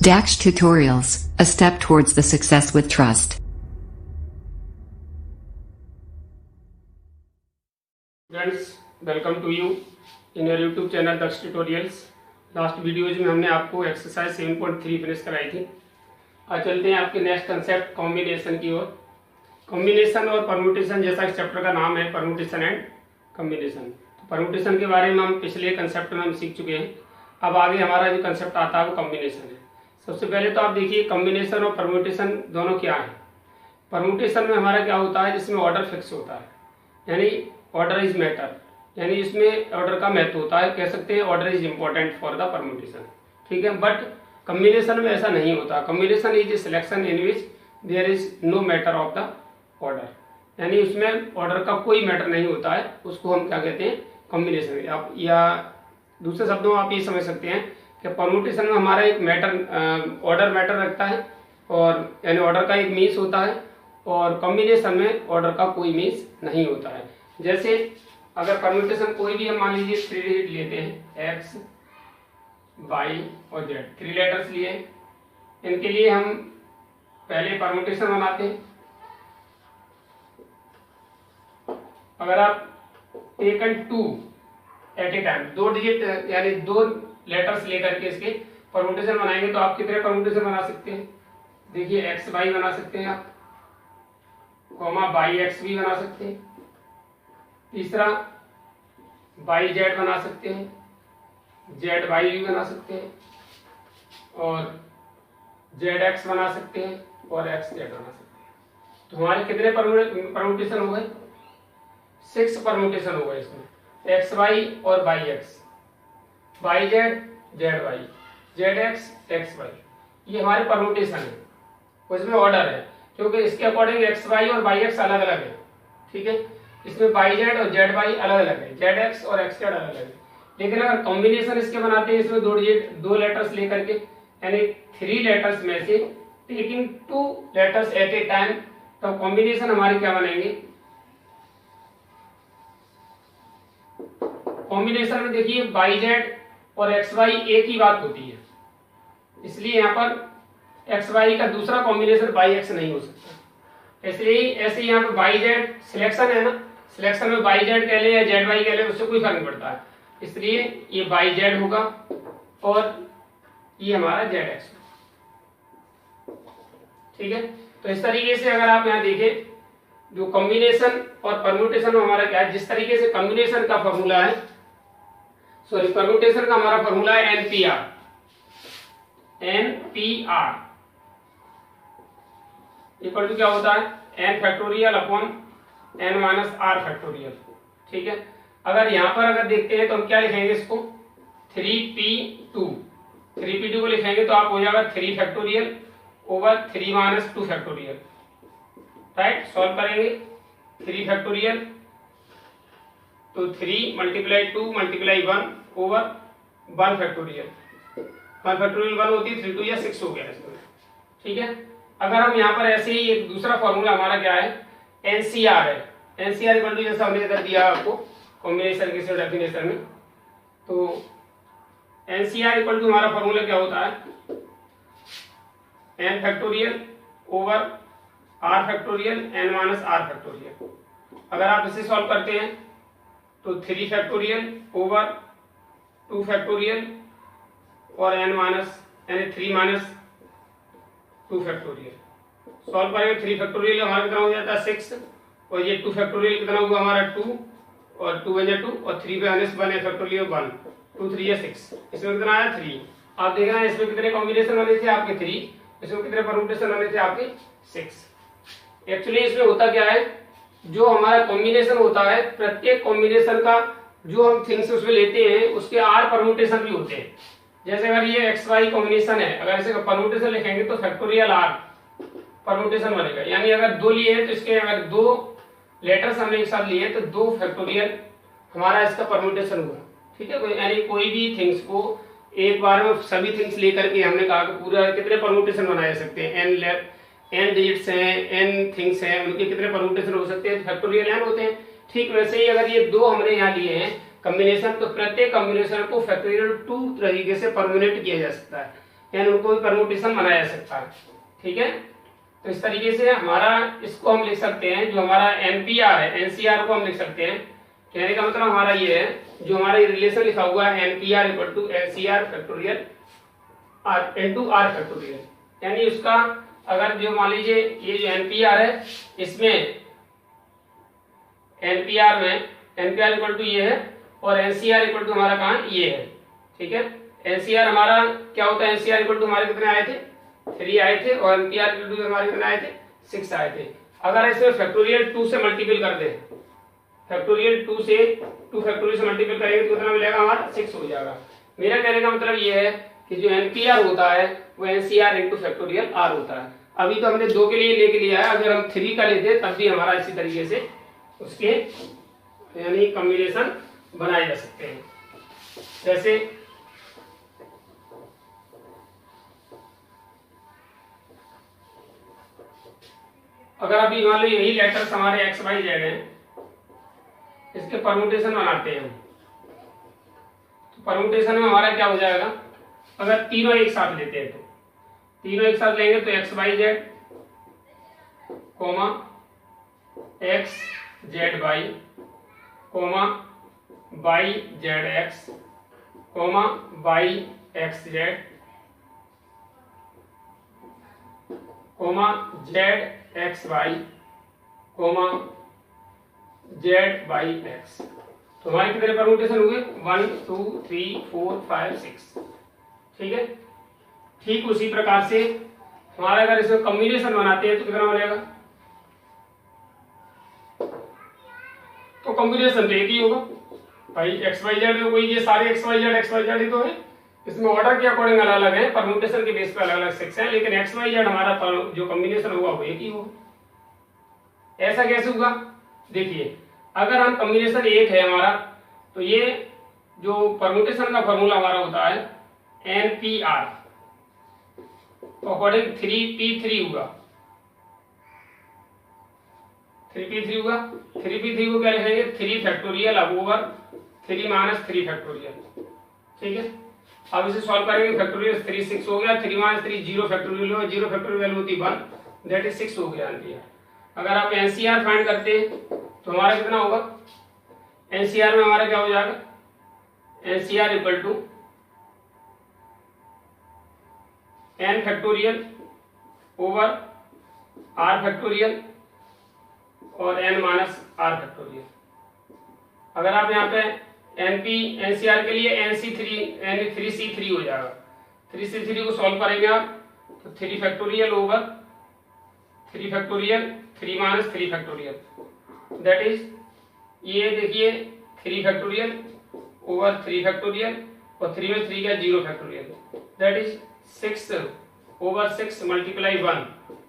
Dax Tutorials, a step towards the success with trust. Friends, welcome to you in your YouTube channel Daksh tutorials. Last videos में हमने आपको exercise 7.3 finish कराई थी। आज चलते हैं आपके नेक्स्ट कंसेप्ट कॉम्बिनेशन की ओर। कॉम्बिनेशन और परम्यूटेशन, जैसा इस चैप्टर का नाम है परम्यूटेशन एंड कॉम्बिनेशन। तो परम्यूटेशन के बारे में हम पिछले कंसेप्ट में हम सीख चुके हैं। अब आगे हमारा जो कंसेप्ट आता है वो कॉम्बिनेशन है। सबसे पहले तो आप देखिए कॉम्बिनेशन और परम्यूटेशन दोनों क्या है। परम्यूटेशन में हमारा क्या होता है, जिसमें ऑर्डर फिक्स होता है, यानी ऑर्डर इज मैटर, यानी इसमें ऑर्डर का महत्व होता है। कह सकते हैं order is important for the permutation, ठीक है। बट कॉम्बिनेशन में ऐसा नहीं होता। Combination is a selection in which there is no matter of the order, यानी उसमें ऑर्डर का कोई मैटर नहीं होता है। उसको हम क्या कहते हैं, कॉम्बिनेशन। आप या दूसरे शब्दों में आप ये समझ सकते हैं कि परम्यूटेशन में हमारा एक मैटर ऑर्डर मैटर रखता है, और यानी ऑर्डर का एक मीन्स होता है, और कॉम्बिनेशन में ऑर्डर का कोई मीन्स नहीं होता है। जैसे अगर परम्यूटेशन कोई भी हम मान लीजिए 3 डिजिट लेते हैं, एक्स वाई और जेड, 3 लेटर्स लिए, इनके लिए हम पहले परम्यूटेशन बनाते हैं। अगर आप taken 2 at a time, 2 digit यानी 2 लेटर्स लेकर के इसके परम्यूटेशन बनाएंगे तो आप कितने परम्यूटेशन बना सकते हैं। देखिए एक्स वाई बना सकते हैं आप, कॉमा वाई एक्स भी बना सकते हैं। तीसरा वाई जेड बना सकते हैं, जेड वाई भी बना सकते हैं, और जेड एक्स बना सकते हैं, और एक्स जेड बना सकते हैं। तो हमारे कितने परम्यूटेशन हो गए, 6 परम्यूटेशन हो गए इसमें। एक्स वाई और y x, y z, z y, z x, x y, ये हमारे परम्यूटेशन है। उसमें ऑर्डर है, क्योंकि इसके अकॉर्डिंग एक्स वाई और वाई एक्स अलग अलग है, ठीक है। इसमें वाई जेड और जेड वाई अलग अलग है, जेड एक्स और एक्स जेड अलग अलग है। लेकिन अगर कॉम्बिनेशन इसके बनाते हैं, इसमें 2 डिजिट 2 लेटर्स लेकर के, यानी 3 लेटर्स में से taking 2 letters eight a time, तो कॉम्बिनेशन हमारे क्या बनेंगे। कॉम्बिनेशन में देखिए वाई जेड और एक्स वाई एक ही बात होती है, इसलिए यहाँ पर एक्स वाई का दूसरा कॉम्बिनेशन वाई एक्स नहीं हो सकता। इसलिए ऐसे यहाँ पर वाई जेड सिलेक्शन है ना, सिलेक्शन में वाई जेड कह ले या जेड वाई कह ले, उससे कोई फर्क नहीं पड़ता है। इसलिए ये वाई जेड होगा और ये हमारा जेड एक्स, ठीक है। तो इस तरीके से अगर आप यहाँ देखें, जो कॉम्बिनेशन और परम्यूटेशन में हमारा क्या है, जिस तरीके से कॉम्बिनेशन का फॉर्मूला है, सॉरी परम्यूटेशन का हमारा फॉर्मूला है एनपीआर, एनपीआर इक्वल टू क्या होता है, n factorial upon n minus r factorial, ठीक है। अगर यहां पर अगर देखते हैं तो हम क्या लिखेंगे इसको, 3p2 को लिखेंगे तो आप हो जाएगा 3 factorial over 3 minus 2 factorial, right. Solve करेंगे 3 फैक्टोरियल, तो 3 multiply 2 multiply 1 over 1 factorial, 1 factorial 1 होती है, 3 2 या 6 हो गया इसमें, ठीक है। अगर हम यहाँ पर ऐसे ही एक दूसरा फॉर्मूला हमारा क्या है, एनसीआर है। एनसीआर इक्वल टू जैसा हमने इधर दिया आपको कॉम्बिनेशन के डेफिनेशन में, तो एनसीआर इक्वल टू हमारा फॉर्मूला क्या होता है, n factorial over r factorial n minus r factorial. अगर आप इसे सॉल्व करते हैं तो 3 फैक्टोरियल ओवर 2 फैक्टोरियल और एन माइनस यानी 3 माइनस 2 फैक्टोरियल। सॉल्व करेंगे 3 फैक्टोरियल हमारा कितना हो जाता है 6, और ये 2 फैक्टोरियल कितना हुआ हमारा 2, और 2 बजे 2 और 3 पे आने से 1 फैक्टोरियल 1, 2 3 या 6, इसमें कितना आया 3। आप देख रहे हैं इसमें कितने कॉम्बिनेशन बने थे आपके 3, इसमें कितने परम्यूटेशन बने थे आपके 6। एक्चुअली इसमें होता क्या है, जो हमारा कॉम्बिनेशन होता है, प्रत्येक कॉम्बिनेशन का जो हम थिंग्स उसमें लेते हैं उसके आर परम्यूटेशन भी होते हैं। जैसे अगर ये एक्स वाई कॉम्बिनेशन है, अगर इसे परम्यूटेशन लिखेंगे तो फैक्टोरियल आर परम्यूटेशन बनेगा, यानी अगर 2 लिए हैं तो इसके अगर 2 लेटर्स हमने एक साथ लिए तो 2 फैक्टोरियल हमारा इसका परम्यूटेशन हुआ, ठीक है। यानी कोई भी थिंग्स को एक बार में सभी थिंग्स लेकर के हमने कहा कि पूरा कितने परम्यूटेशन बनाए सकते हैं, एन डिजिट्स हैं, एन थिंग्स हैं, उनके कितने परम्यूटेशन हो सकते हैं, फैक्टोरियल एन होते हैं। ठीक वैसे ही अगर ये 2 हमने यहाँ लिए हैं कॉम्बिनेशन, तो प्रत्येक कॉम्बिनेशन को फैक्टोरियल 2 तरीके से परम्यूटेट किया जा सकता है। यानी उनको भी परमुटेशन बनाया जा सकता है। ठीक है, तो इस तरीके से हमारा इसको हम लिख सकते हैं, जो हमारा एनपीआर है, एनसीआर को हम लिख सकते हैं। कहने का मतलब हमारा ये है, जो हमारा रिलेशन लिखा हुआ है NPR equal to NCR factorial r into are factorial, यानी उसका अगर जो मान लीजिए ये जो एनपीआर है, इसमें एनपीआर में एनपीआर इक्वल टू ये है और एनसीआर इक्वल टू हमारा कहाँ ये है। ठीक है, एनसीआर हमारा क्या होता है, एनसीआर इक्वल टू हमारे कितने आए थे 3 आए थे और एनपीआर इक्वल टू हमारे कितने आए थे 6 आए थे। अगर इसमें फैक्टोरियल 2 से मल्टीपल कर दे, फैक्टोरियल 2 फैक्टोरियल से मल्टीपल करेंगे तो कितना मिलेगा हमारा 6 हो जाएगा। मेरा कहने का मतलब ये है कि जो एनपीआर होता है वो एनसीआर इंटू फैक्टोरियल आर होता है। अभी तो हमने 2 के लिए लेके लिया है, अगर हम 3 का लेते तब भी हमारा इसी तरीके से उसके यानी कॉम्बिनेशन बनाए जा सकते हैं। जैसे अगर अभी मान लो यही लेटर्स हमारे एक्स वाई जेड हैं, इसके परमुटेशन बनाते हैं हम, तो परमुटेशन में हमारा क्या हो जाएगा, अगर तीनों एक साथ लेते हैं तो तीनों एक साथ लेंगे तो x y z comma x z y comma y z x comma y x z comma z x y comma z y x. तो हमारे कितने परमुटेशन हुए 1 2 3 4 5 6। ठीक है, ठीक उसी प्रकार से हमारा अगर इसमें कॉम्बिनेशन बनाते हैं तो कितना बनेगा, तो कॉम्बिनेशन तो एक ही होगा भाई, एक्स वाई जेड में कोई ये सारे एक्स वाई जेड ही तो है, इसमें ऑर्डर के अकॉर्डिंग अलग अलग है, परमुटेशन के बेस पर अलग अलग सेक्शन है, लेकिन एक्स वाई जेड हमारा जो कॉम्बिनेशन होगा वो एक ही होगा। ऐसा कैसे होगा, देखिए अगर हम कॉम्बिनेशन एक है हमारा, तो ये जो परमुटेशन का फॉर्मूला हमारा होता है एनपीआर, तो अकॉर्डिंग 3p3 होगा, 3p3 होगा। 3p3 को क्या लिखेंगे 3 फैक्टोरियल ओवर 3 माइनस 3 फैक्टोरियल। ठीक है, अब इसे सॉल्व करेंगे, फैक्टोरियल 3 6 हो गया, 3 माइनस 3 0 फैक्टोरियल होगा, 0 फैक्टोरियल वैल्यू होती 1, दैट इज 6 हो गया एनपीआर। अगर आप एनसीआर फाइंड करते हैं तो हमारा कितना होगा, एनसीआर में हमारा क्या हो जाएगा, NCR equal to n factorial over r factorial और एन माइनस आर फैक्टोरियल। अगर आप यहाँ पे एनपी एनसीआर के लिए एन3C3 हो जाएगा, 3C3 को सॉल्व करेंगे आप तो 3 factorial over 3 factorial 3 minus 3 factorial, that is ये देखिए 3 फैक्टोरियल ओवर 3 फैक्टोरियल और 3 में 3 का 0 factorial, that is 6 over 6 multiply 1,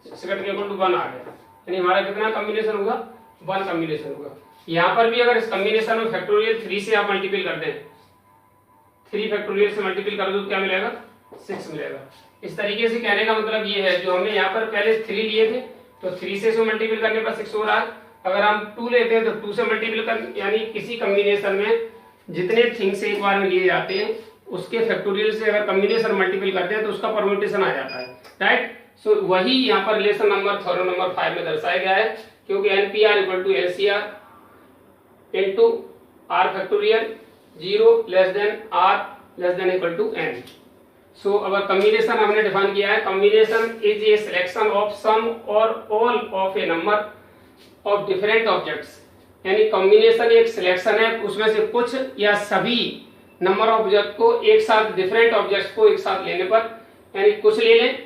6 cut के इक्वल टू 1 आ गया, यानी हमारा कितना कॉम्बिनेशन होगा 1 कॉम्बिनेशन होगा। यहाँ पर भी अगर इस कॉम्बिनेशन में फैक्टोरियल 3 से आप मल्टीपल कर दें, 3 फैक्टोरियल से मल्टीपल कर दो तो क्या मिलेगा 6 मिलेगा। इस तरीके से कहने का मतलब ये है, जो हमने यहाँ पर पहले 3 लिए थे तो 3 से मल्टीपल करने पर 6 हो रहा है, अगर हम 2 लेते हैं तो 2 से मल्टीपल कर, यानी किसी कॉम्बिनेशन में जितने थिंग्स एक बार में लिए जाते हैं उसके फैक्टोरियल से अगर कॉम्बिनेशन मल्टीपल करते हैं तो उसका परम्यूटेशन आ जाता है, राइट। सो वही यहाँ पर रिलेशन नंबर थ्योरम नंबर 5 में दर्शाया गया है, क्योंकि NPR equal to NCR into are factorial 0 less than R less than equal to N. So अगर कॉम्बिनेशन हमने डिफाइन किया है, combination is a selection of some और all of a number of different objects, यानी combination एक selection है, उसमें से कुछ या सभी नंबर ऑफ ऑब्जेक्ट को एक साथ, डिफरेंट ऑब्जेक्ट्स को एक साथ लेने पर, यानी कुछ ले लें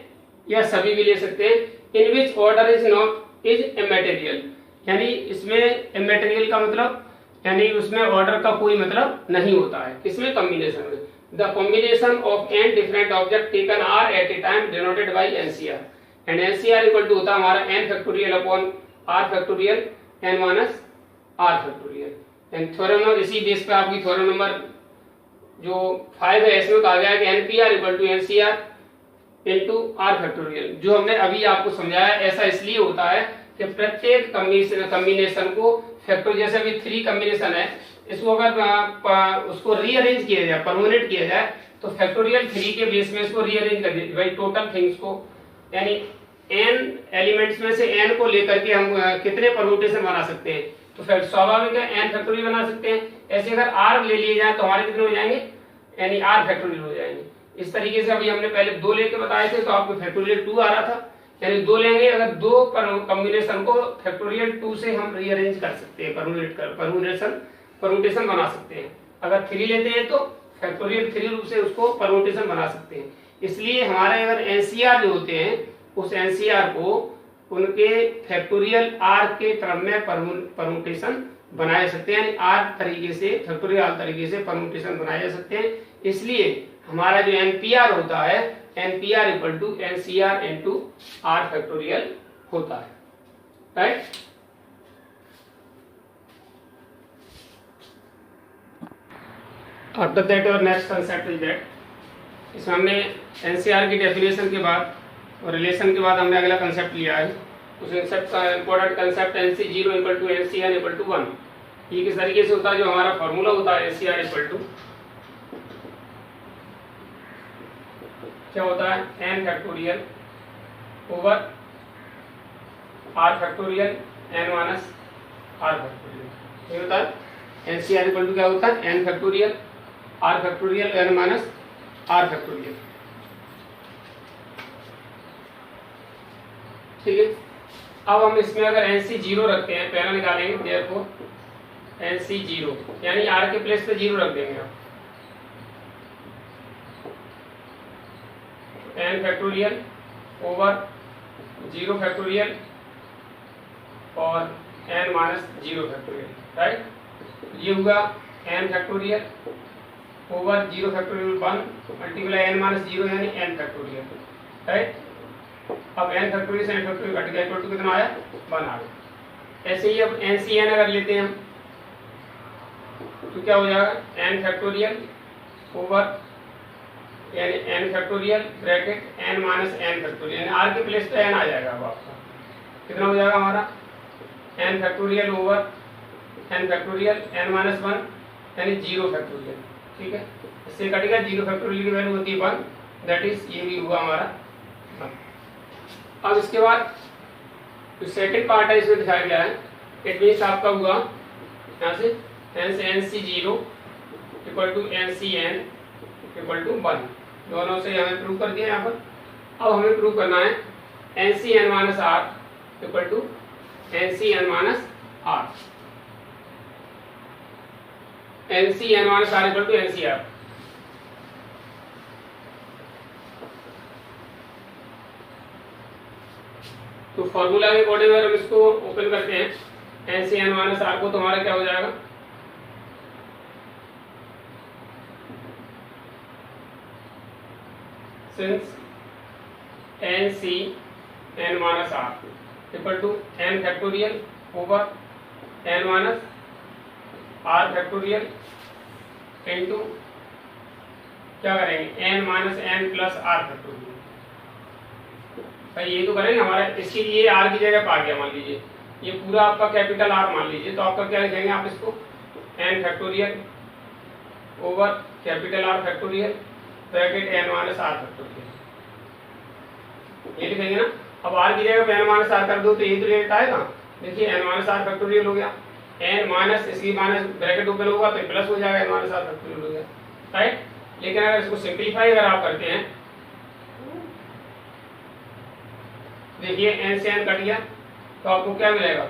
या सभी भी ले सकते हैं, in which order is not is immaterial, यानी इसमें इमैटेरियल का मतलब यानी उसमें ऑर्डर का कोई मतलब नहीं होता है, इसमें कॉम्बिनेशन में। The combination of n different object taken r at a time denoted by NCR, and NCR equal to होता है हमारा n factorial upon r factorial n minus r factorial. And theorem number इसी base पे आपकी theorem number जो 5 है इसमें कहा गया है कि NPR equal to NCR into are factorial. जो हमने अभी आपको समझाया ऐसा इसलिए होता है कि प्रत्येक कॉम्बिनेशन को फैक्टर, जैसे अभी 3 कॉम्बिनेशन है, इसको अगर उसको रीअरेंज किया जाए, परमानेंट किया जाए तो फैक्टोरियल 3 के बेस में इसको रीअरेंज कर दिया भाई, टोटल थिंग्स को, यानी n एलिमेंट्स में से n को लेकर के हम कितने परम्यूटेशन बना सकते हैं, तो स्वाभाविक है n फैक्टोरियल बना सकते हैं। ऐसे अगर r ले लिए जाए तो हमारे कितने हो जाएंगे, यानी r फैक्टोरियल हो जाएंगे। इस तरीके से अभी हमने पहले 2 लेके बताए थे, तो आपको फैक्टोरियल 2 आ रहा था, यानी 2 लेंगे, अगर 2 कॉम्बिनेशन को फैक्टोरियल 2 से हम रीअरेंज कर सकते हैं, परम्यूटेशन बना सकते हैं। अगर 3 लेते हैं तो फैक्टोरियल 3 रूप से उसको परम्यूटेशन बना सकते हैं। इसलिए हमारे अगर एनसीआर जो होते हैं, उस एनसीआर को उनके फैक्टोरियल आर के क्रम में परम्यूटेशन बनाए जा सकते हैं, यानी आर तरीके से, फैक्टोरियल आर तरीके से परम्यूटेशन बनाए जा सकते हैं। इसलिए हमारा जो एनपीआर होता है, NPR equal to NCR into are factorial होता है, राइट। आफ्टर दैट और नेक्स्ट कंसेप्ट इज दैट, इसमें हमने एनसीआर की डेफिनेशन के बाद और रिलेशन के बाद हमने अगला कंसेप्ट लिया है। उस कंसेप्ट का important concept NC0 equal to NCN equal to 1। ये किस तरीके से होता है, जो हमारा फॉर्मूला होता है NCR इक्वल टू क्या होता है, n factorial over r factorial n minus r factorial. ये होता है NCR इक्वल टू क्या होता है, n factorial r factorial n minus r factorial, ठीक है। अब हम इसमें अगर NC0 रखते हैं, पहला निकालेंगे, देयरफॉर NC0 यानी r के प्लेस पे 0 रख देंगे आप, n फैक्टोरियल ओवर 0 फैक्टोरियल और n माइनस 0 फैक्टोरियल, राइट। ये होगा n factorial over 0 factorial 1 multiply n minus 0 यानी n फैक्टोरियल, राइट। अब n फैक्टोरियल से n फैक्टोरियल घट गया, इक्वल टू कितना आया, 1 आ गया। ऐसे ही अब NCN अगर लेते हैं हम तो क्या हो जाएगा, n फैक्टोरियल ओवर यानी n factorial bracket n minus n factorial, यानी r के प्लेस पे n आ जाएगा। अब आपका कितना हो जाएगा हमारा, n factorial over n factorial n minus 1 यानी 0 फैक्टोरियल, ठीक है। इससे कटेगा 0 फैक्टोरियल की वैल्यू होती है 1, दैट इज ये भी हुआ हमारा 1। अब इसके बाद जो सेकंड पार्ट है इसमें दिखाया गया है, इट मीन्स आपका हुआ यहाँ से NC0 equal to NCN equal to 1, दोनों से हमें प्रूव कर दिया यहाँ पर। अब हमें प्रूव करना है NCN minus R equal to NCN minus R, NCN minus R equal to NCR। तो फॉर्मूला के अकॉर्डिंग अगर हम इसको ओपन करते हैं NCN माइनस R को, तो हमारा क्या हो जाएगा, since NCN minus R equal to n factorial over n minus R factorial into क्या करेंगे, n minus n plus R factorial. भाई ये तो करेंगे हमारा, इसके लिए R की जगह पा गया, मान लीजिए ये पूरा आपका कैपिटल R मान लीजिए, तो आपका क्या लिखेंगे आप इसको, n factorial over capital R factorial bracket n minus R factorial, ये लिखेंगे ना। अब R की जगह पे n माइनस R कर दो तो ये तो डायरेक्ट आएगा, देखिए n माइनस R फैक्टोरियल हो गया, n माइनस इसकी माइनस ब्रैकेट ओपन होगा तो प्लस हो जाएगा, n माइनस R फैक्टोरियल हो गया, राइट। लेकिन अगर इसको सिंपलीफाई अगर आप करते हैं, देखिए n से n कट गया तो आपको क्या मिलेगा,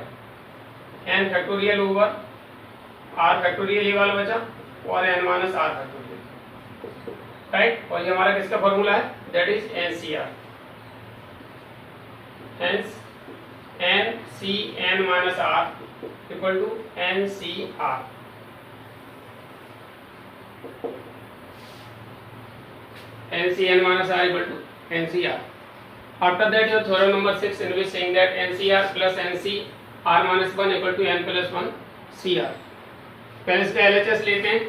n factorial over R factorial ये वाला बचा और n minus R factorial, right. और ये हमारा किसका फॉर्मूला है, that is NCR, hence NCN minus R equal to NCR। NCN minus R equal to NCR. After that your theorem number 6 in which saying that NCR plus NC R minus 1 equal to N plus 1 CR. पहले इसका LHS लेते हैं,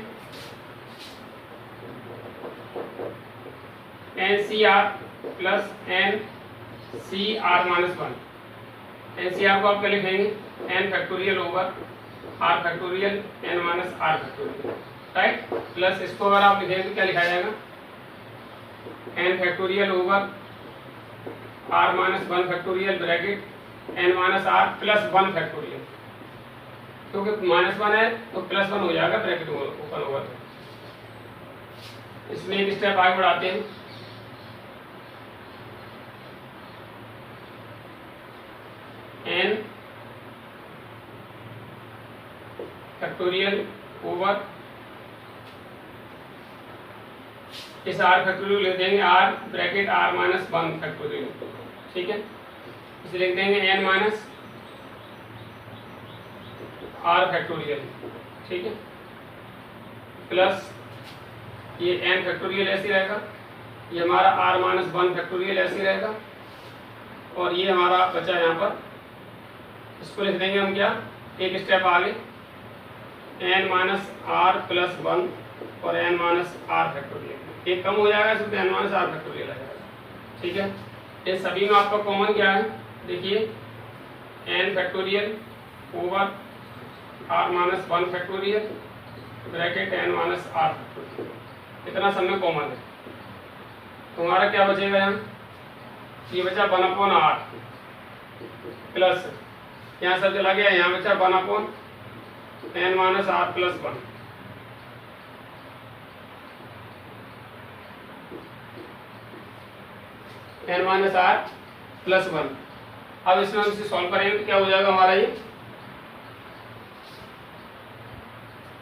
NCR plus NCR minus 1। NCR को आप क्या लिखेंगे, N factorial over R factorial N minus R factorial, right. Plus इसको अगर आप लिखेंगे तो क्या लिखा जाएगा, n factorial over r minus 1 factorial bracket n minus r plus 1 factorial, क्योंकि -1 है तो +1 हो जाएगा ब्रैकेट ओपन होगा। इसमें एक स्टेप आगे बढ़ाते हैं। एन फैक्टोरियल ओवर इस आर फैक्टोरियल लिख देंगे r bracket r minus 1 factorial, ठीक है। इसे लिख देंगे एन माइनस आर फैक्टोरियल, ठीक है, प्लस ये एन फैक्टोरियल ऐसे रहेगा, ये हमारा आर माइनस 1 फैक्टोरियल ऐसे रहेगा, और ये हमारा बचा यहाँ पर, इसको लिख देंगे हम क्या, एक स्टेप आगे, एन माइनस आर प्लस 1 और एन माइनस आर फैक्टोरियल, एक कम हो जाएगा इसमें एन माइनस आर फैक्टोरियल आ जाएगा, ठीक है। इन सभी में आपका कॉमन क्या है, देखिए n factorial over r minus 1 factorial bracket n minus r factorial, इतना सब में कॉमन है। तुम्हारा क्या बचेगा यहाँ, ये बचा 1/r प्लस, यहाँ सब चला गया, यहाँ बचा 1/n minus r plus 1, n minus r plus 1। अब इसमें हम इसे सॉल्व करेंगे तो क्या हो जाएगा हमारा, ये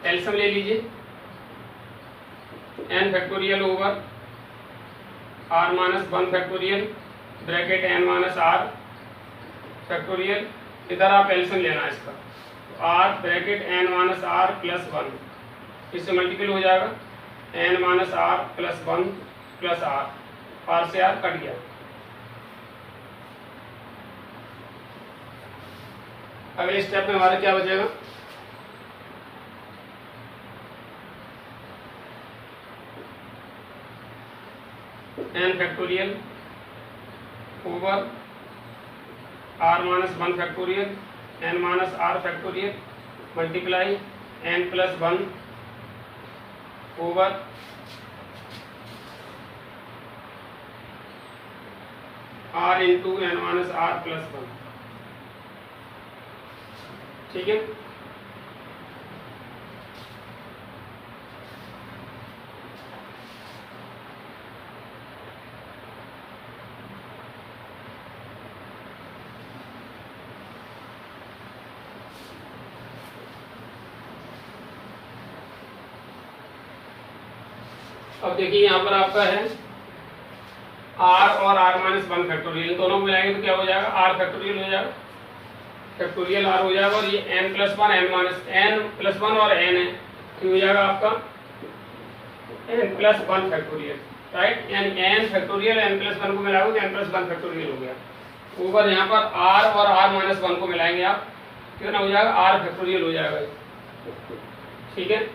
एलसीएम ले लीजिए, n factorial over r minus 1 factorial bracket n minus r factorial, इधर आप एलसीएम लेना है इसका, r bracket n minus r plus 1, इससे मल्टीपल हो जाएगा n minus r plus 1 plus r से r कट गया। अगले स्टेप में हमारा क्या बचेगा, n factorial over r minus 1 factorial n minus r factorial multiply n plus 1 over r into n minus r plus 1, ठीक है। अब देखिए यहाँ पर आपका है r और r माइनस 1 फैक्टोरियल, दोनों को मिलाएंगे तो क्या हो जाएगा, r फैक्टोरियल हो जाएगा, फैक्टोरियल r हो जाएगा, और ये n plus 1 n minus n plus 1 और n है, ये हो जाएगा आपका n plus 1 factorial, right. n factorial n plus 1 को मिलाओगे तो n प्लस 1 फैक्टोरियल हो गया, ऊपर यहाँ पर r और r माइनस 1 को मिलाएंगे आप, कितना हो जाएगा, r फैक्टोरियल हो जाएगा, ठीक है।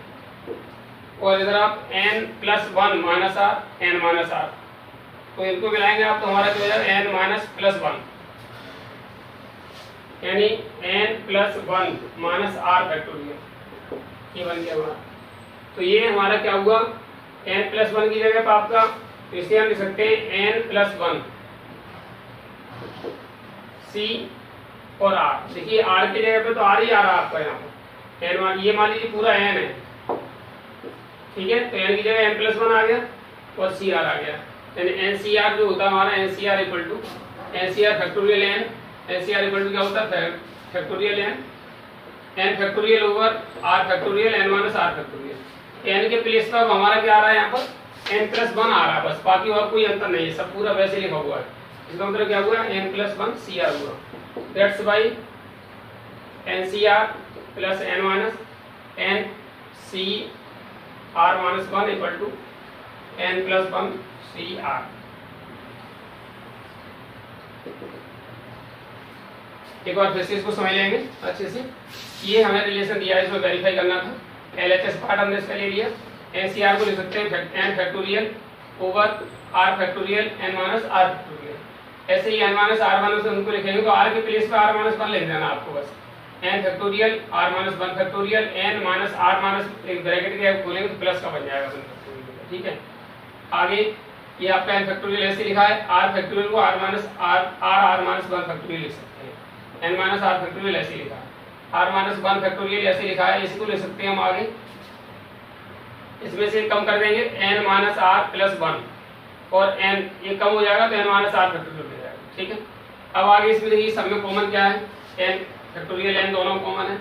और इधर आप n plus 1 minus r n minus r, तो इनको मिलाएंगे आप तो हमारा क्या हो जाएगा n माइनस प्लस 1, यानी n plus 1 minus r factorial, ये बन गया हमारा। तो ये हमारा क्या हुआ, n प्लस 1 की जगह पर आपका, तो इसे हम लिख सकते हैं n प्लस 1 c और r, देखिए r की जगह पे तो r ही आ रहा है आपका यहाँ पर, n ये मान लीजिए पूरा n है, ठीक है, तो n की जगह n प्लस 1 आ गया और सी आर आ गया, यानी एन सी आर जो होता है हमारा, n c r equal to n c r factorial n, n c r equal to क्या होता है, factorial n factorial over r factorial n minus r factorial. N के प्लेस पर हमारा क्या आ रहा है यहाँ पर, एन प्लस 1 आ रहा है बस, बाकी और कोई अंतर नहीं है, सब पूरा वैसे लिखा हुआ है। इसका मतलब क्या हुआ, एन प्लस 1 सी आर हुआ, that's by n c r plus n minus n c r minus 1 equal to n plus 1 c r. एक बार फिर से इसको समझ लेंगे अच्छे से, ये हमें रिलेशन दिया है, इसमें वेरीफाई करना था, LHS पार्ट हमने इसका ले लिया, NCR को लिख सकते हैं n factorial over r factorial n minus r factorial, ऐसे ही n माइनस r माइनस उनको लिखेंगे तो r के प्लेस पे r माइनस 1 लिख देना आपको बस, n factorial r minus 1 factorial n minus r minus एक ब्रैकेट के खोलेंगे तो प्लस का बन जाएगा, ठीक है। आगे ये आपका n फैक्टोरियल ऐसे लिखा है, r फैक्टोरियल को r माइनस वन फैक्टोरियल लिख सकते हैं, n माइनस r फैक्टोरियल ऐसे लिखा है, r माइनस वन फैक्टोरियल ऐसे लिखा है, इसी को ले सकते हैं हम आगे। इसमें से कम कर देंगे n minus r plus one, और n ये कम हो जाएगा तो n माइनस r फैक्टोरियल हो जाएगा, ठीक है। अब आगे इसमें देखिए सब में कॉमन क्या है, n फैक्टोरियल n दोनों कॉमन है,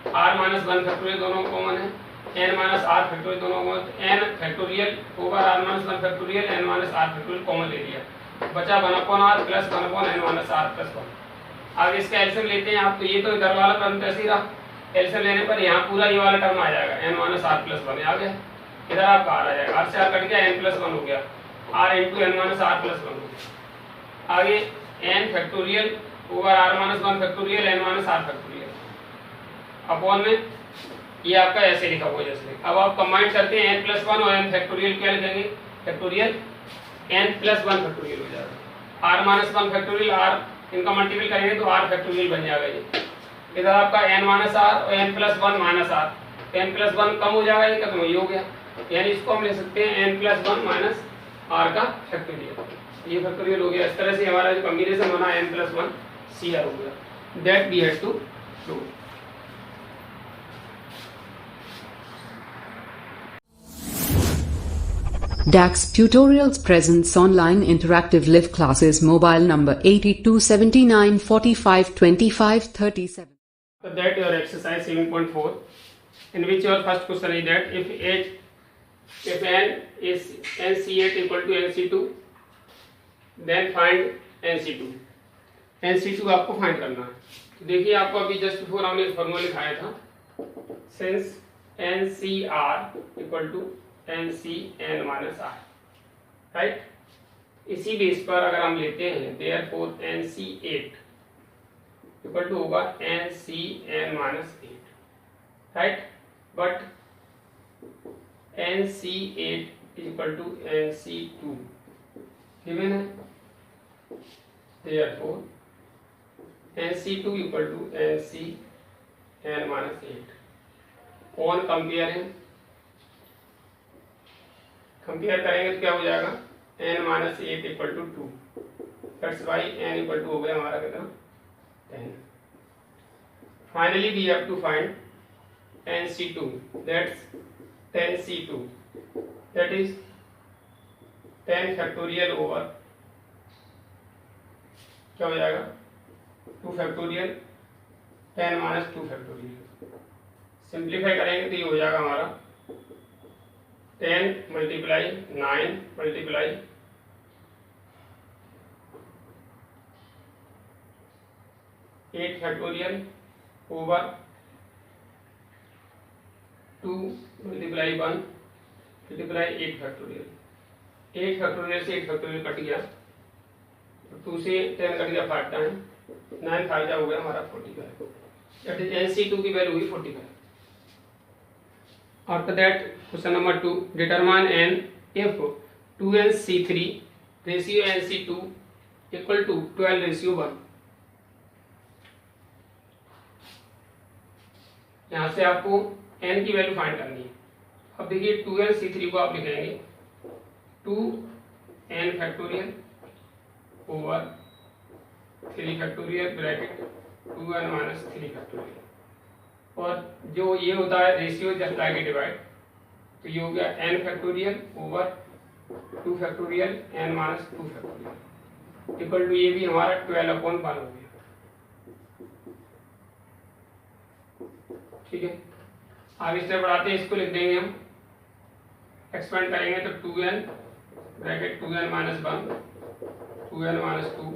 r माइनस वन फैक्टोरियल दोनों कॉमन है, n माइनस r फैक्टोरियल दोनों common, n factorial over r minus one factorial n minus r factorial common ले लिया, बचा 1/r plus 1/n minus r plus 1। आगे इसका एलसीएम लेते हैं आप, तो ये तो इधर वाला टर्म तो ऐसे ही रहा, एलसीएम लेने पर यहाँ पूरा ये वाला टर्म आ जाएगा n माइनस r प्लस 1 आ गया, इधर आपका r आ जाएगा, r से r कट गया, n प्लस 1 हो गया, r into n minus r plus 1 हो गया। आगे n factorial over r minus one factorial n minus r factorial upon में ये आपका ऐसे लिखा हुआ जैसे। अब आप कंबाइन करते हैं n प्लस वन और n फैक्टोरियल, क्या लिखेंगे factorial n plus one factorial हो जाएगा, r minus one factorial r इनका मल्टीपल करेंगे तो r फैक्टोरियल बन जाएगा ये। इधर आपका n माइनस r और n plus one minus r, n plus one कम हो जाएगा, ये खत्म हो गया, यानी इसको हम ले सकते हैं n plus one minus r का फैक्टोरियल, ये फैक्टोरियल हो गया। इस तरह से हमारा जो कॉम्बिनेशन बना n प्लस वन CR हो गया, that we had to prove. DAX Tutorials presents online interactive live classes. Mobile number 8279 45 25 37. So that your exercise 7.4, in which your first question is that if n is nC8 equal to nC2, then find nC2। nC2 आपको find करना है। तो देखिए आपको अभी just before हमने formula लिखाया था, since NCR equal to NCn minus r, right. इसी बेस पर अगर हम लेते हैं therefore NC8 इक्वल टू होगा NCn minus 8, right. But NC8 equal to NC2 given है, therefore NC2 equal to NCn minus 8। On compare है, कंपेयर करेंगे तो क्या हो जाएगा n minus 8 equal to 2, that's why n equal to हो गया हमारा कितना 10। Finally we have to find NC2, that's 10C2, that is 10 factorial over क्या हो जाएगा 2 फैक्टोरियल 10 माइनस 2 फैक्टोरियल। सिंप्लीफाई करेंगे तो ये हो जाएगा हमारा 10 multiply 9 multiply 8 factorial over 2 multiply 1 multiply 8 factorial. 8 factorial से 8 फैक्टोरियल कट गया, 2 से 10 कट गया 5 टाइम, 9 फायदा हो गया हमारा 45, दैट इज NC2 की वैल्यू हुई 45। After that, question number 2, determine n if 2nC3 ratio nC2 equal to 12 ratio 1। यहाँ से आपको n की वैल्यू फाइंड करनी है। अब देखिए 2nC3 को आप लिखेंगे 2n factorial over 3 factorial bracket 2n minus 3 factorial, और जो ये होता है रेशियो जस्ट लाइक डिवाइड, तो ये हो गया n factorial over 2 factorial n minus 2 factorial equal to ये भी हमारा 12/1 हो गया, ठीक है। आगे स्टेप बढ़ाते हैं, इसको लिख देंगे हम, एक्सपेंड करेंगे तो 2n bracket 2n minus 1 2n minus 2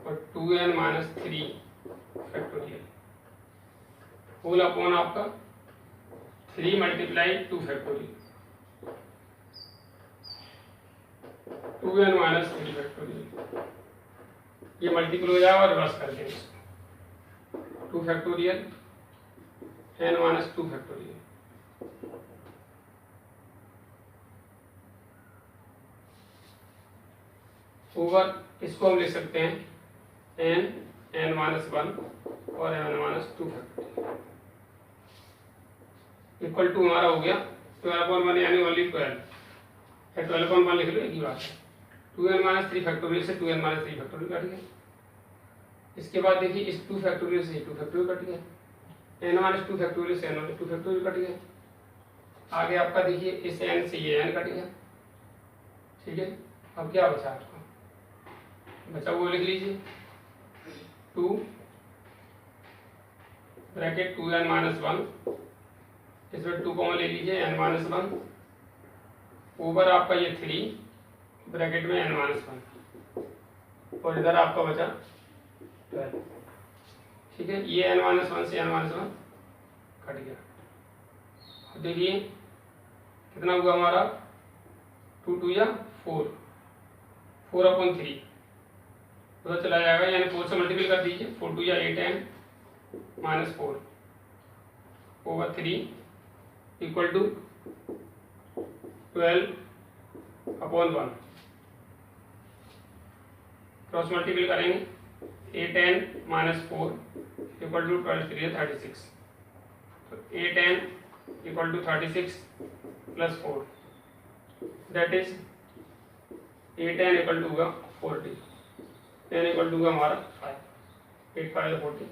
और 2n minus 3 factorial whole upon आपका 3 multiply 2 factorial 2n minus 3 factorial, ये मल्टीपल हो जाएगा और रिवर्स कर देंगे इसको 2 factorial n minus 2 factorial over, इसको हम लिख सकते हैं n माइनस 1 और n minus 2 factorial equal to हमारा हो गया 12/1 यानी ओनली 12, है 12/1 लिख लो, एक ही बात है। 2n-3 फैक्टोरियल से 2n-3 फैक्टोरियल कट गया। इसके बाद देखिए इस 2 फैक्टोरियल से 2 फैक्टोरियल कट गया, n-2 फैक्टोरियल से n-2 फैक्टोरियल कट गया। आगे आपका देखिए इस n से ये n कट गया, ठीक है। अब क्या बचा आपका, बचा वो लिख लीजिए 2 ब्रैकेट 2n-1, इसमें 2 कॉमन ले लीजिए, n-1 ऊपर आपका ये 3 ब्रैकेट में n-1 और इधर आपका बचा 12, ठीक है। ये n-1 से n-1 कट गया। अब देखिए कितना हुआ हमारा, 2 2 या 4, 4/3 उधर चला जाएगा, यानी 4 से मल्टीपल कर दीजिए, 4 2 या 8n-4 over 3 equal to 12/1। Cross multiple करेंगे, 8n-4 इक्वल टू 12 3 36, तो 8n equal to 36 plus 4, that is 8n equal to होगा 40, n इक्वल टू होगा हमारा 5, 8 5 40,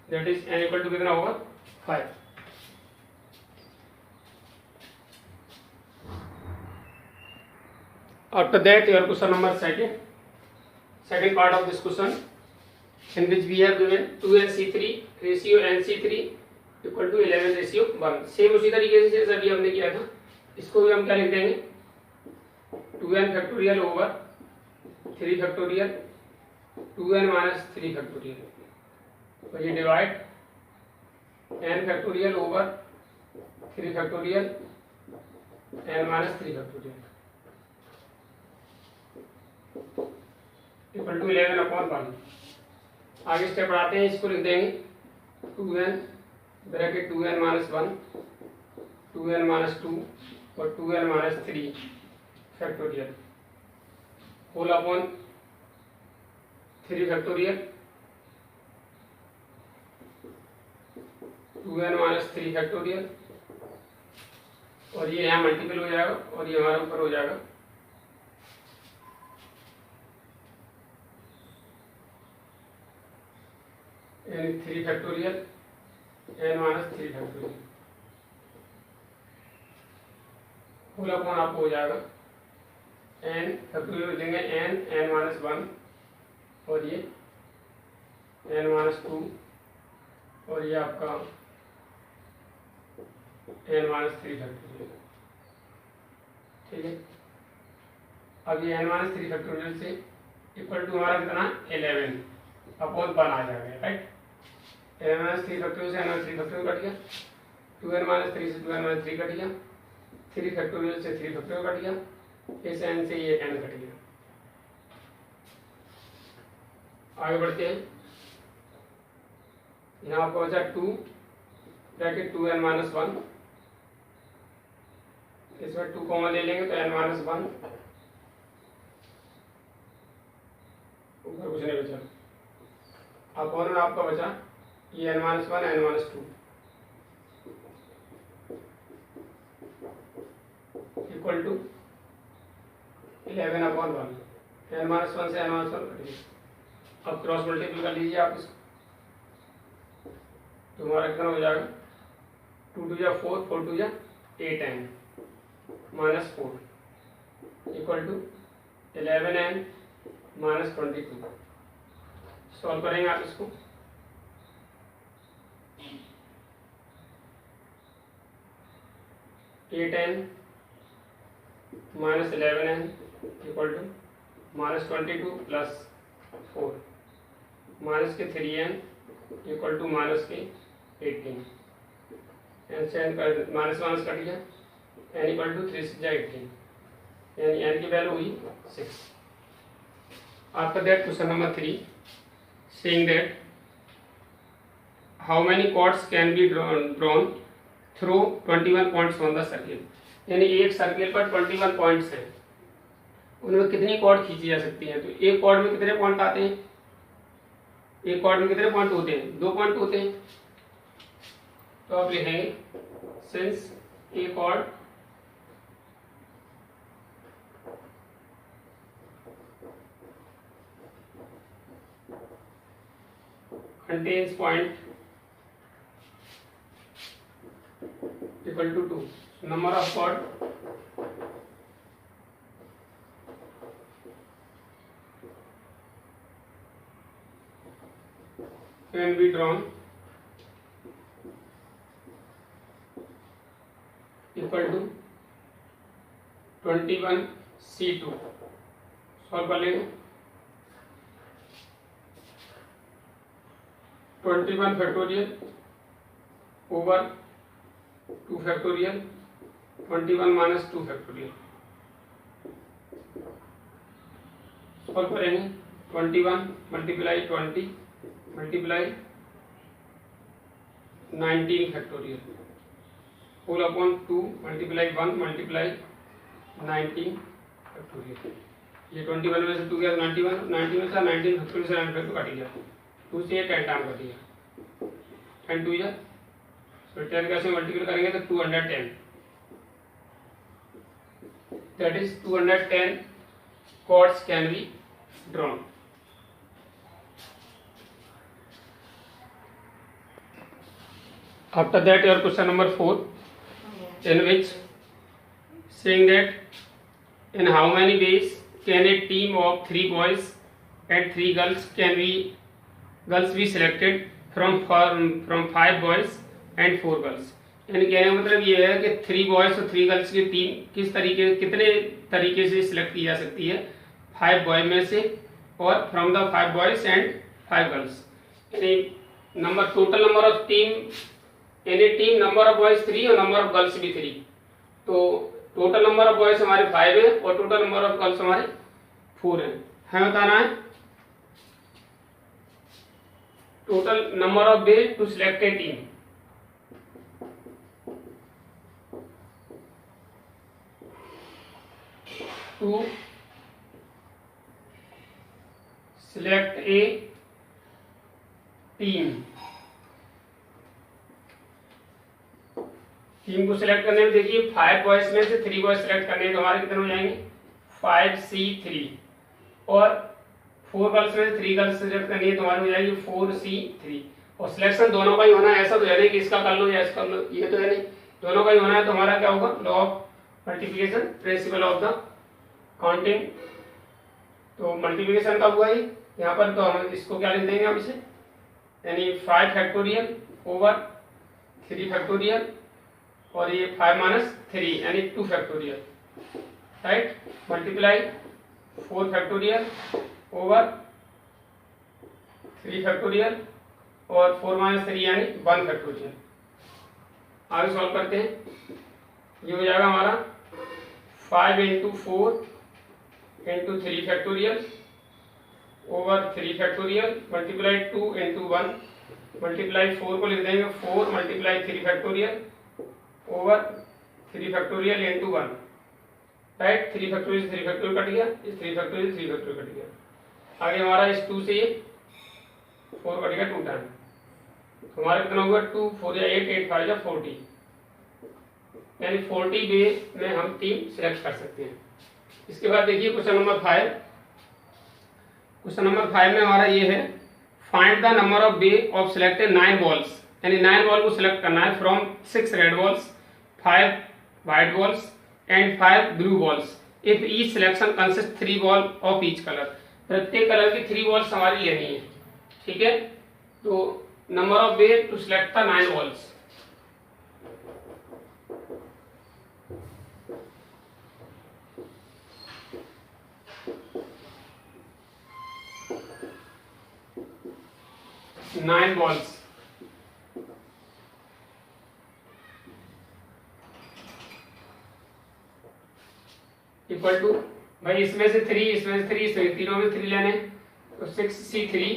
that is n equal to कितना होगा 5। After that, your question number second part of this question, in which we have given 2nc3 ratio nc3 equal to 11/1। Same उसी तरीके से जैसा अभी हमने किया था, इसको भी हम क्या लिख देंगे, 2n factorial over 3 factorial 2n-3 factorial, और ये divide n factorial over 3 factorial n-3 factorial equal to 11/1। आगे स्टेप बढ़ाते हैं, इसको लिख देंगे 2n ब्रैकेट 2n-1 2n-2 और 2n-3 factorial whole upon 3 factorial 2n-3 factorial, और ये यहाँ मल्टीपल हो जाएगा और ये हमारे ऊपर हो जाएगा यानी 3 factorial n-3 factorial whole upon आपको हो जाएगा n फैक्टोरियल देंगे n-1 और ये n-2 और ये आपका n-3 फैक्टोरियल, ठीक है। अब ये n-3 फैक्टोरियल से इक्वल टू हमारा कितना 11/1 आ जाएगा, राइट। n-3 फैक्टोरियल से n-3 फैक्टोरियल कट गया, 2n-3 से 2n-3 कट गया, 3 फैक्टोरियल से 3 फैक्टोरियल कट गया, इस n से ये n कट गया। आगे बढ़ते हैं, यहाँ आपको बचा 2 ब्रैकेट 2n-1, इसमें 2 कॉमन ले लेंगे तो n-1 ऊपर कुछ नहीं बचा, अपॉन में आपका बचा ये n-1 n-2 equal to 11/1, n-1 से n-1 कट गया। अब क्रॉस मल्टीपल कर लीजिए आप इसको, तो हमारा कितना हो जाएगा 2 2 या 4 4 2 या 8n-4 equal to 11n-22। Solve करेंगे आप इसको, (8n-11n) equal to -22 plus 4 minus के 3n इक्वल टू माइनस के 18, n से n माइनस माइनस कट गया, n इक्वल टू 3 से 18, यानी n की वैल्यू हुई 6। After that, question number 3 saying that how many chords can be drawn through 21 points on the circle। यानी एक circle पर 21 पॉइंट्स हैं, उनमें कितनी कॉर्ड खींची जा सकती है। तो एक कॉर्ड में कितने पॉइंट आते हैं, एक कॉर्ड में कितने पॉइंट होते हैं, 2 पॉइंट होते हैं। तो आप लिखेंगे since A cord contains point equal to 2. Number of chord can be drawn equal to 21C2. Solve कर लेंगे। 21 factorial over 2 factorial 21 minus 2 factorial solve करेंगे। 21 multiply 20 multiply 19 factorial whole upon 2 multiply 1 multiply 19 factorial. ये 21 में से 2 गया 91 में से 19 factorial से 9 फैक्टोरियल काट गया 2 से 10 टाइम कर दिया 10 2 या तो 10 कैसे मल्टीपल करेंगे तो 210 that is 210 chords can be drawn. After that your question number 4 in which saying that in how many ways can a team of 3 boys and 3 girls be selected from 5 boys and 4 girls. यानी कहने का मतलब ये है कि 3 boys और 3 girls की team कितने तरीके से सिलेक्ट की जा सकती है 5 बॉय में से और from the 5 boys and 5 girls. यानी total number of team any team number of boys 3 और नंबर ऑफ गर्ल्स भी 3। तो टोटल नंबर ऑफ बॉयज हमारे 5 है और टोटल नंबर ऑफ गर्ल्स हमारे 4 है। हमें बताना है total number of way to select a team. To select a team team को सिलेक्ट करने में देखिए 5 बॉयज में से 3 बॉयज सिलेक्ट करने हैं तो हमारे कितने हो जाएंगे 5C3 और 4 गर्ल्स में से 3 गर्ल्स सिलेक्ट करनी है तो हमारी हो जाएगी 4C3। और सिलेक्शन दोनों का ही होना है, ऐसा तो है नहीं कि इसका कर लो या इसका कर लो, ये तो है नहीं, दोनों का ही होना है। तो हमारा क्या होगा law of multiplication principle of the counting. तो मल्टीप्लिकेशन का हुआ ही यहाँ पर तो हम इसको क्या लिख देंगे हम इसे यानी 5 फैक्टोरियल ओवर 3 फैक्टोरियल और ये 5 माइनस 3 यानी 2 factorial right multiply 4 factorial over 3 factorial और 4 माइनस 3 यानी 1 फैक्टोरियल। आगे सॉल्व करते हैं। ये हो जाएगा हमारा 5 into 4 into 3 factorial over 3 factorial multiply 2 into 1 multiply 4 को लिख देंगे 4 multiply 3 factorial over 3 factorial into 1 right. 3 factorial 3 factorial cut गया, इस 3 फैक्टोरियल 3 फैक्टोरियल कट गया। आगे हमारा इस 2 से 4 कट गया 2 टाइम तो हमारा कितना हुआ 2 4 या 8 8 5 या 40 यानी 40 वे में हम टीम सिलेक्ट कर सकते हैं। इसके बाद देखिए क्वेश्चन नंबर 5। क्वेश्चन नंबर 5 में हमारा ये है find the number of way of selected 9 balls यानी 9 बॉल को सिलेक्ट करना है from 6 red balls 5 white balls and 5 blue balls if each selection consist 3 ball of each colour. प्रत्येक कलर की 3 बॉल्स हमारी लेनी है, ठीक है। तो number of way to select the 9 balls. Nine balls equal to भाई इसमें से 3 इसमें से 3 इसमें तीनों में 3 लेने तो 6C3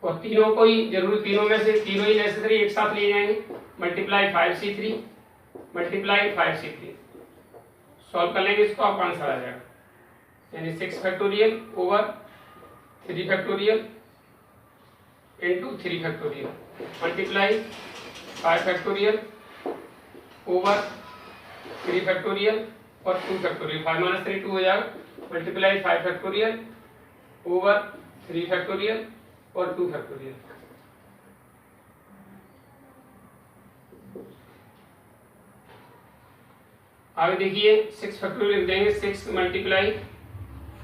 और तीनों को ही जरूर तीनों में से तीनों ही नेसेसरी एक साथ लिए जाएंगे multiply 5C3 multiply 5C3 solve कर लेंगे इसको आपका आंसर आ जाएगा यानी 6 factorial over 3 factorial into 3 factorial multiply 5 factorial over 3 factorial और 2 फैक्टोरियल 5 माइनस 3 2 हो जाएगा मल्टीप्लाई 5 फैक्टोरियल ओवर 3 फैक्टोरियल और 2 फैक्टोरियल आगे देखिए 6 फैक्टोरियल लिख देंगे, 6 multiply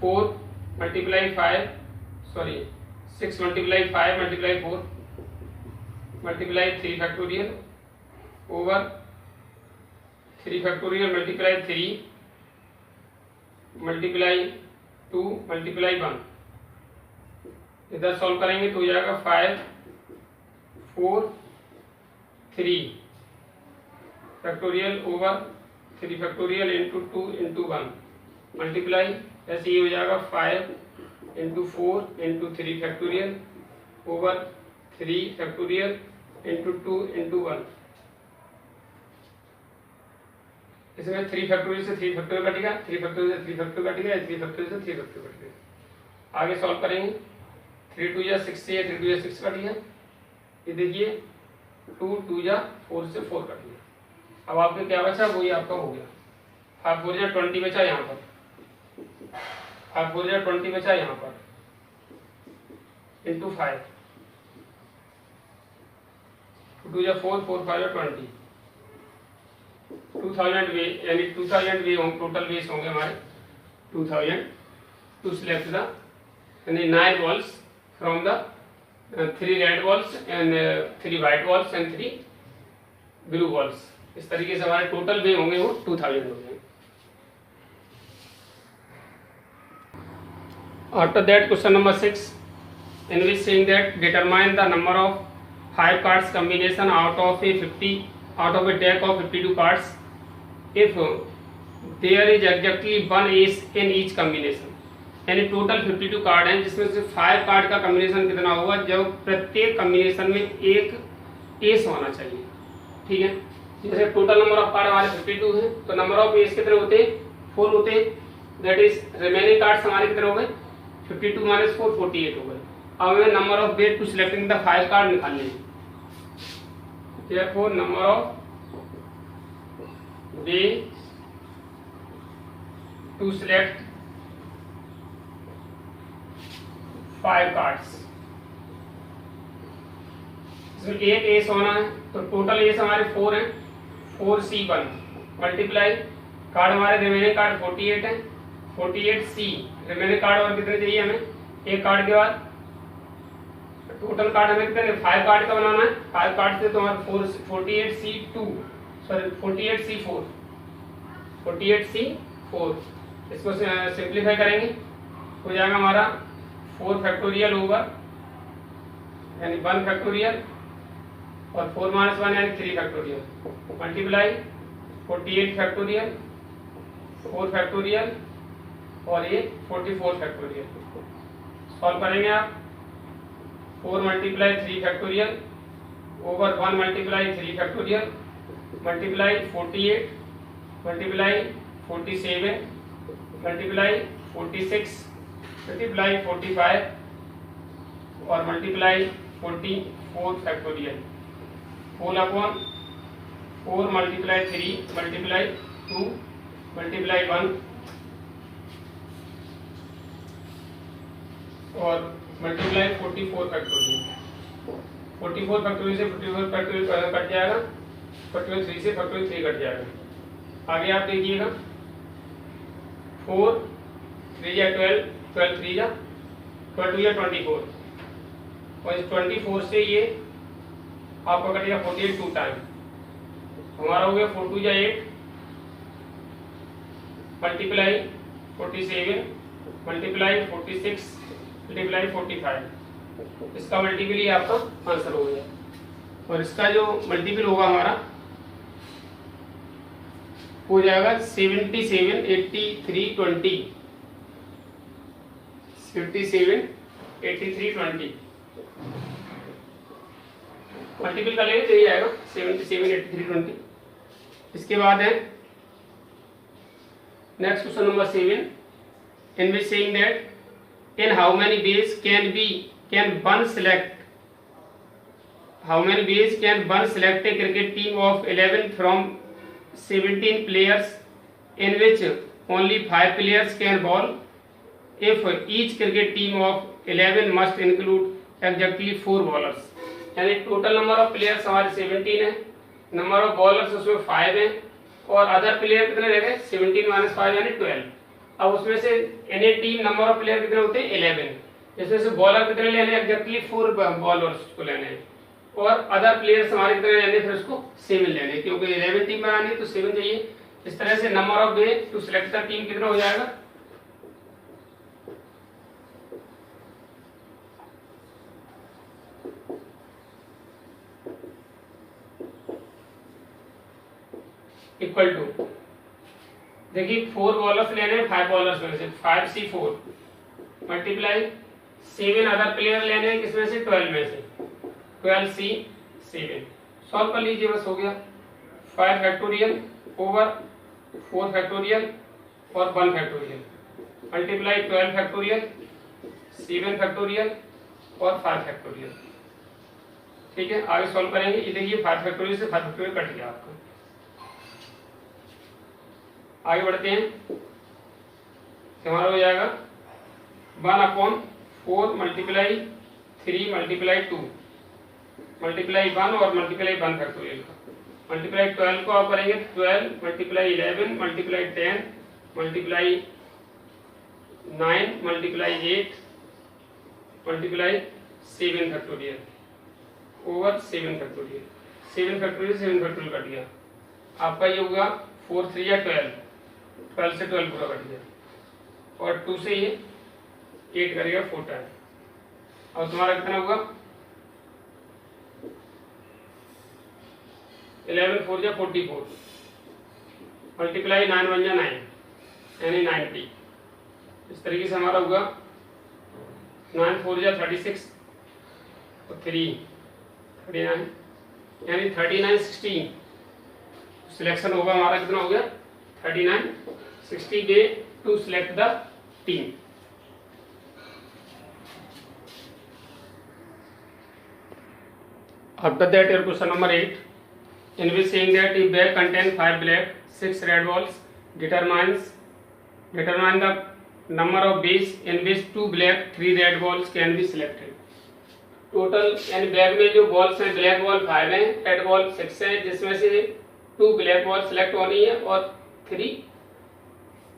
4 multiply 5 sorry 6 multiply 5 multiply 4 multiply 3 factorial over 3 factorial multiply 3 multiply 2 multiply 1। इधर सॉल्व करेंगे तो हो जाएगा 5 4 3 factorial over 3 factorial into 2 into 1 multiply, ऐसे ये हो जाएगा 5 into 4 into 3 factorial over 3 factorial into 2 into 1। इसमें 3 फैक्टोरियल से 3 फैक्टोरियल कटेगा, 3 फैक्टोरियल से 3 फैक्टोरियल कटेगा, 3 फैक्टोरियल से 3 फैक्टोरियल कटेगा। आगे सॉल्व करेंगे 3 2 या 6 से 3 2 या 6 कट गया। ये देखिए 2 2 या 4 से 4 कट गया। अब आपके क्या बचा, वही आपका हो गया। 5 4 या 20 बचा यहाँ पर, 5 4 या 20 बचा यहाँ पर इंटू 5 2 या 4 4 5 या 20 2000 वे, यानी 2000 वे होंगे, टोटल वेस होंगे हमारे 2000 to select the 9 balls from the 3 red balls and 3 white balls and 3 blue balls। इस तरीके से हमारे टोटल वे होंगे वो 2000 होंगे। After that question number 6 in which saying that determine the number of 5 cards combination out of a deck of 52 cards if there is exactly one ace in each combination। यानी total 52 card हैं जिसमें से 5 card का combination कितना होगा, जब प्रत्येक combination में एक एस होना चाहिए। ठीक है, जैसे टोटल नंबर ऑफ कार्ड हमारे 52 हैं तो नंबर ऑफ एस कितने होते हैं, 4 होते हैं। दैट इज रिमेनिंग कार्ड्स हमारे कितने हो गए, 52 माइनस 4 48 हो गए। अब हमें number of way to selecting the 5 card निकालने हैं। therefore number of way to select 5 cards. इसमें एक एस होना है तो टोटल एस हमारे 4 हैं, 4C1 मल्टीप्लाई कार्ड हमारे रिमेनिंग कार्ड 48 है, 48C रिमेनिंग कार्ड और कितने चाहिए हमें, एक कार्ड के बाद टोटल कार्ड हमें कितने 5 कार्ड का बनाना है। 5 कार्ड से तो हमारे 48C2 सॉरी 48C4 इसको सिंप्लीफाई करेंगे हो जाएगा हमारा 4 फैक्टोरियल ओवर यानी 1 फैक्टोरियल और 4 माइनस 1 यानी 3 फैक्टोरियल मल्टीप्लाई 48 फैक्टोरियल 4 फैक्टोरियल और ये 44 फैक्टोरियल। सॉल्व करेंगे आप 4 multiply 3 factorial over 1 multiply 3 factorial multiply 48 multiply 47 multiply 46 multiply 45 और multiply 44 factorial whole upon 4 multiply 3 multiply 2 multiply 1 और मल्टीप्लाई 44 फैक्टोरियल। 44 फैक्टोरियल से 44 फैक्टोरियल कट जाएगा, 43 से फैक्टोरियल 3 कट जाएगा। आगे आप देखिएगा 4 3 या 12 12 3 या 12 या 24 और इस 24 से ये आपका कटेगा 48 2 टाइम हमारा हो गया 4 2 या 8 मल्टीप्लाई 47 मल्टीप्लाई 46 मल्टीप्लाई 45 इसका मल्टीपल ही आपका आंसर हो गया। और इसका जो मल्टीपल होगा हमारा हो जाएगा 77 83 20 77 83 20 मल्टीपल का लेंगे तो ये आएगा 77 83 20। इसके बाद है next question number 7 in which saying that in how many ways can one select a cricket team of 11 from 17 players in which only 5 players can bowl if each cricket team of 11 must include exactly 4 bowlers। यानी total number of players हमारे 17 है, number of bowlers उसमें 5 हैं और other player कितने रह गए 17 minus 5 यानी 12। अब उसमें से any team number of player कितने होते हैं 11। इसमें से बॉलर कितने लेने हैं एग्जैक्टली 4 बॉलर्स को लेने हैं और अदर प्लेयर्स हमारे कितने लेने फिर उसको 7 लेने, क्योंकि 11 टीम बनानी है तो 7 चाहिए। इस तरह से number of way to select the team कितना हो जाएगा इक्वल टू, देखिए 4 बॉलर्स लेने 5 बॉलर्स में से 5C4 मल्टीप्लाई 7 अदर प्लेयर लेने हैं किसमें से 12 में से 12C7। सॉल्व कर लीजिए, बस हो गया। 5 फैक्टोरियल ओवर 4 फैक्टोरियल और 1 फैक्टोरियल मल्टीप्लाई 12 फैक्टोरियल 7 फैक्टोरियल और 5 फैक्टोरियल। ठीक है, आगे सॉल्व करेंगे। ये देखिए 5 फैक्टोरियल से 5 फैक्टोरियल कट गया आपका। आगे बढ़ते हैं, हमारा हो जाएगा 1/4 मल्टीप्लाई 3 मल्टीप्लाई 2 मल्टीप्लाई 1 और मल्टीप्लाई 1 फैक्टोरियल का मल्टीप्लाई 12 को आप करेंगे 12 multiply 11 multiply 10 multiply 9 multiply 8 multiply 7 factorial over 7 factorial. 7 factorial cut गया आपका। ये होगा 4 3 या 12 से 12 पूरा कट गया और 2 से ये 8 करेगा 4 टाइम। और तुम्हारा कितना होगा 11 4 या 44 मल्टीप्लाई 9 1 या 9 यानी 90। इस तरीके से हमारा होगा 9 4 या 36 और 3 39 यानी 39 16। सिलेक्शन होगा हमारा कितना हो गया 39 60 day to select the team. After that, your question number 8, in which saying that if bag contain 5 black, 6 red balls, determine the number of bays in which 2 black, 3 red balls can be selected. Total यानी bag में जो balls हैं black ball 5 हैं, red ball 6 हैं, जिसमें से 2 black ball select होनी है और 3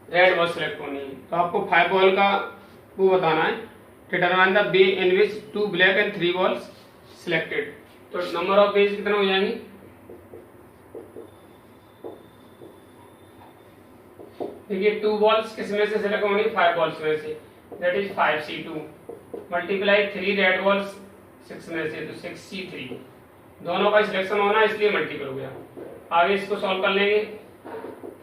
रेड बॉल सिलेक्ट होनी है। तो आपको 5 बॉल का वो बताना है, determine the way in which 2 black and 3 balls selected. तो नंबर ऑफ बेज कितना हो जाएंगे देखिए 2 बॉल्स किस में से सिलेक्ट होंगी 5 बॉल्स में से, that is 5C2 multiply 3 red balls 6 में से तो 6C3। दोनों का सिलेक्शन होना इसलिए मल्टीपल हो गया। आगे इसको सॉल्व कर लेंगे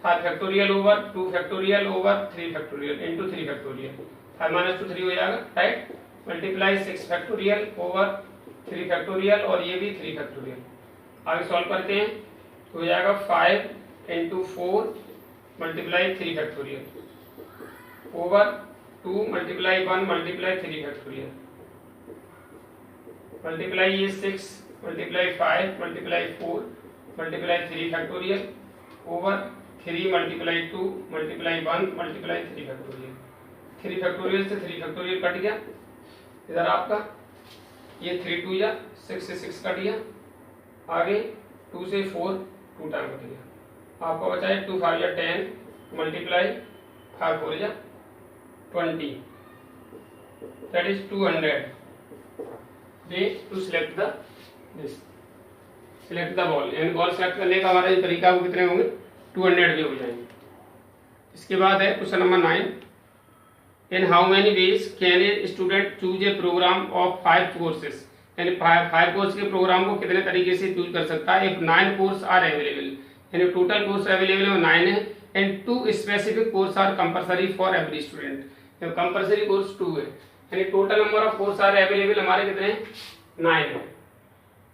5 factorial over 2 factorial over 3 factorial into 3 factorial 5 - 2 3 हो जाएगा right. Multiply 6 factorial over 3 factorial और ये भी 3 फैक्टोरियल। आगे सॉल्व करते हैं तो हो जाएगा 5 × 4 multiply 3 factorial over 2 multiply 1 multiply 3 factorial multiply ये 6 multiply 5 multiply 4 multiply 3 factorial over 3 multiply 2 multiply 1 multiply 3 factorial. 3 factorial से 3 फैक्टोरियल कट गया, इधर आपका ये 3 2 या 6 से 6 कट गया, आगे 2 से 4 2 टाइम कट गया। आपको बचा है 2 5 या 10 मल्टीप्लाई 5 4 या 20 that is 200 way to select the this select the ball. यानी बॉल सिलेक्ट करने का हमारा जो तरीका वो कितने होंगे 200 वे हो जाएंगे। इसके बाद है question number 9, in how many ways can a student choose a program of 5 courses. यानी 5 कोर्स के प्रोग्राम को कितने तरीके से चूज कर सकता है इफ 9 कोर्स आर अवेलेबल। यानी टोटल कोर्स अवेलेबल है 9 है and 2 specific course are compulsory for every student. Compulsory course 2 है, यानी total number of course are available हमारे कितने 9 है।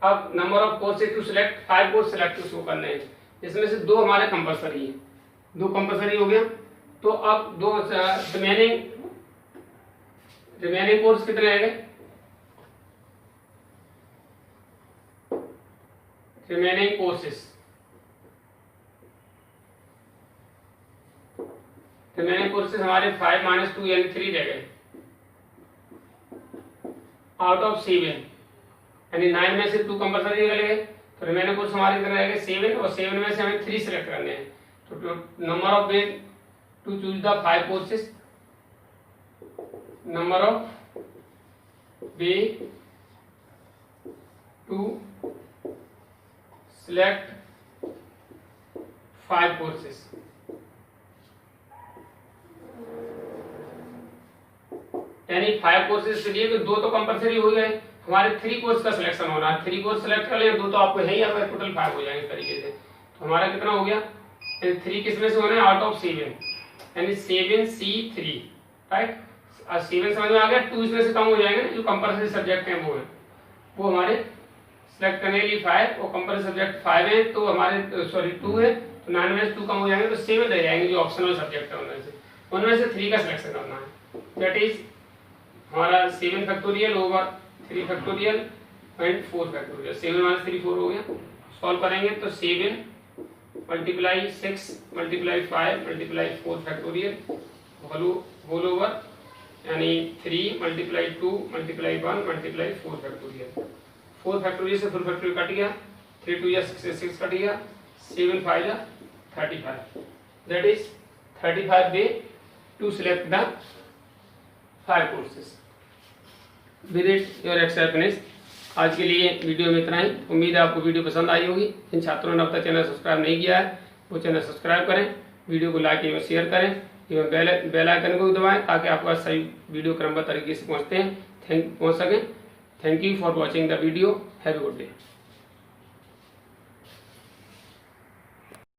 अब number of courses to select 5 course select उसको करने हैं, इसमें से 2 हमारे कंपलसरी है, 2 कंपलसरी हो गया। तो अब 2 रिमेनिंग कोर्स कितने रह गए रिमेनिंग कोर्सेस हमारे 5 - 2 यानी 3 रह गए आउट ऑफ 7, यानी 9 में से 2 कंपलसरी रह गए। तो रिमेनिंग कोर्स हमारे कितने रह गए 7 और 7 में से हमें 3 सिलेक्ट करने हैं। तो number of way to choose the 5 courses, number of way to select 5 courses. यानी 5 कोर्सेज के लिए तो 2 तो कंपलसरी हो गए, हमारे 3 कोर्स का सिलेक्शन होना है। 3 कोर्स सिलेक्ट कर लें, 2 तो आपको है ही, आपका टोटल 5 हो जाएंगे इस तरीके से। तो हमारा कितना हो गया, 3 किस में से होना है, आउट ऑफ 7, यानी 7C3, राइट। 7 समझ में आ गया, 2 इसमें से कम हो जाएंगे, जो कंपलसरी सब्जेक्ट हैं वो है, वो हमारे सिलेक्ट करने के लिए 5 और कंपलसरी सब्जेक्ट 5 है, तो हमारे 2 है, तो 9 में से 2 कम हो जाएंगे, तो 7 रह जाएंगे जो ऑप्शनल सब्जेक्ट है उनमें से 3 का सिलेक्शन करना है। दैट इज हमारा 7 factorial over 3 factorial and 4 factorial. 7 - 3 4 हो गया। सॉल्व करेंगे तो 7 × 6 × 5 × 4 फैक्टोरियल होल ओवर, यानी 3 × 2 × 1 × 4 फैक्टोरियल। 4 फैक्टोरियल से फुल फैक्टोरियल कट गया, 3 2 6 कट गया, 7 5 35। That is 35 way to select the 5 courses. With it your exercise finish. आज के लिए वीडियो में इतना ही। उम्मीद है आपको वीडियो पसंद आई होगी। जिन छात्रों ने अब तक चैनल सब्सक्राइब नहीं किया है वो चैनल सब्सक्राइब करें, वीडियो को लाइक एवं शेयर करें एवं बेल आइकन को दबाएं ताकि आपके पास सही वीडियो क्रमबद्ध तरीके से पहुंच सकें। Thank you for watching the video. Have a good day.